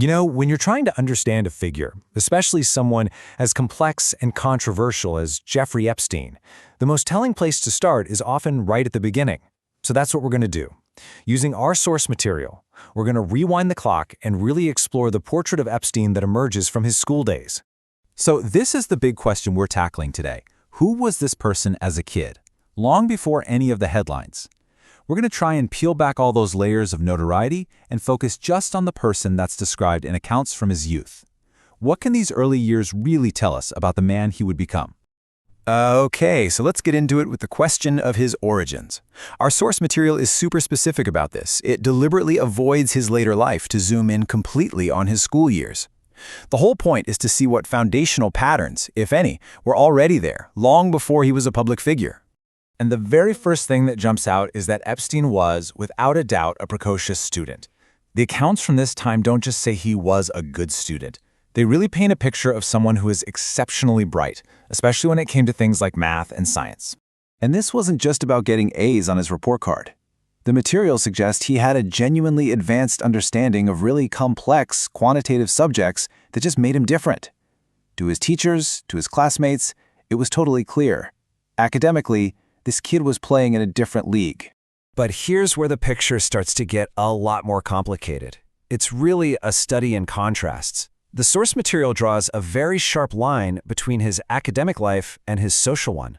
You know, when you're trying to understand a figure, especially someone as complex and controversial as Jeffrey Epstein, the most telling place to start is often right at the beginning. So that's what we're going to do. Using our source material, we're going to rewind the clock and really explore the portrait of Epstein that emerges from his school days. So this is the big question we're tackling today. Who was this person as a kid? Long before any of the headlines. We're going to try and peel back all those layers of notoriety and focus just on the person that's described in accounts from his youth. What can these early years really tell us about the man he would become? Okay, so let's get into it with the question of his origins. Our source material is super specific about this. It deliberately avoids his later life to zoom in completely on his school years. The whole point is to see what foundational patterns, if any, were already there, long before he was a public figure. And the very first thing that jumps out is that Epstein was, without a doubt, a precocious student. The accounts from this time don't just say he was a good student. They really paint a picture of someone who is exceptionally bright, especially when it came to things like math and science. And this wasn't just about getting A's on his report card. The material suggests he had a genuinely advanced understanding of really complex quantitative subjects that just made him different. To his teachers, to his classmates, it was totally clear. Academically, this kid was playing in a different league. But here's where the picture starts to get a lot more complicated. It's really a study in contrasts. The source material draws a very sharp line between his academic life and his social one.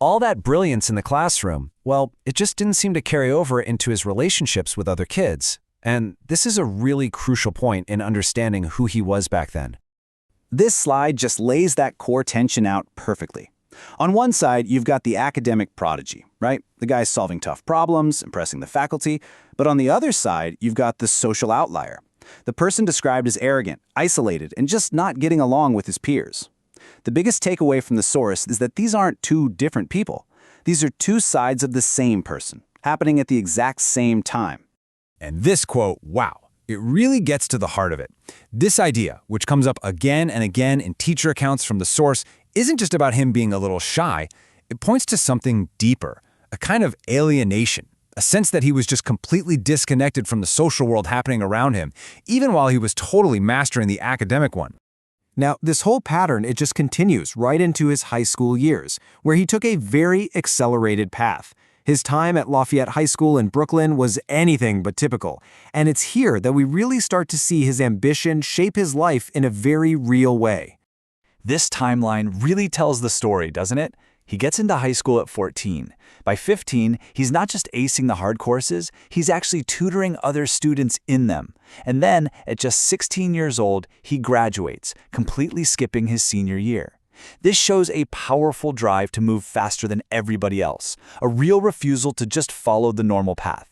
All that brilliance in the classroom, well, it just didn't seem to carry over into his relationships with other kids. And this is a really crucial point in understanding who he was back then. This slide just lays that core tension out perfectly. On one side, you've got the academic prodigy, right? The guy's solving tough problems, impressing the faculty. But on the other side, you've got the social outlier. The person described as arrogant, isolated, and just not getting along with his peers. The biggest takeaway from the source is that these aren't two different people. These are two sides of the same person, happening at the exact same time. And this quote, wow, it really gets to the heart of it. This idea, which comes up again and again in teacher accounts from the source, isn't just about him being a little shy. It points to something deeper, a kind of alienation, a sense that he was just completely disconnected from the social world happening around him, even while he was totally mastering the academic one. Now, this whole pattern, it just continues right into his high school years, where he took a very accelerated path. His time at Lafayette High School in Brooklyn was anything but typical, and it's here that we really start to see his ambition shape his life in a very real way. This timeline really tells the story, doesn't it? He gets into high school at 14. By 15, he's not just acing the hard courses, he's actually tutoring other students in them. And then, at just 16 years old, he graduates, completely skipping his senior year. This shows a powerful drive to move faster than everybody else, a real refusal to just follow the normal path.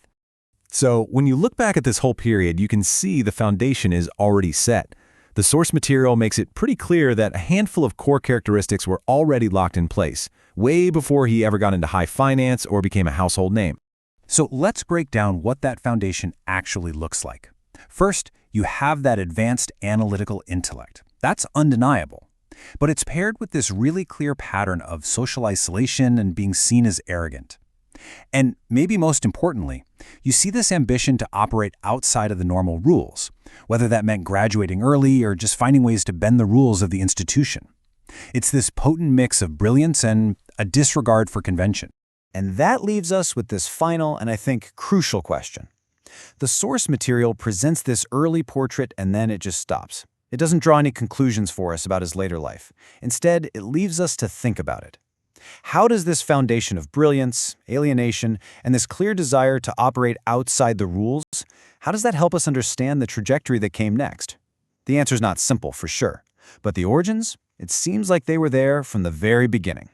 So, when you look back at this whole period, you can see the foundation is already set. The source material makes it pretty clear that a handful of core characteristics were already locked in place, way before he ever got into high finance or became a household name. So let's break down what that foundation actually looks like. First, you have that advanced analytical intellect. That's undeniable. But it's paired with this really clear pattern of social isolation and being seen as arrogant. And maybe most importantly, you see this ambition to operate outside of the normal rules, whether that meant graduating early or just finding ways to bend the rules of the institution. It's this potent mix of brilliance and a disregard for convention. And that leaves us with this final and I think crucial question. The source material presents this early portrait and then it just stops. It doesn't draw any conclusions for us about his later life. Instead, it leaves us to think about it. How does this foundation of brilliance, alienation, and this clear desire to operate outside the rules, how does that help us understand the trajectory that came next? The answer's not simple for sure, but the origins, it seems like they were there from the very beginning.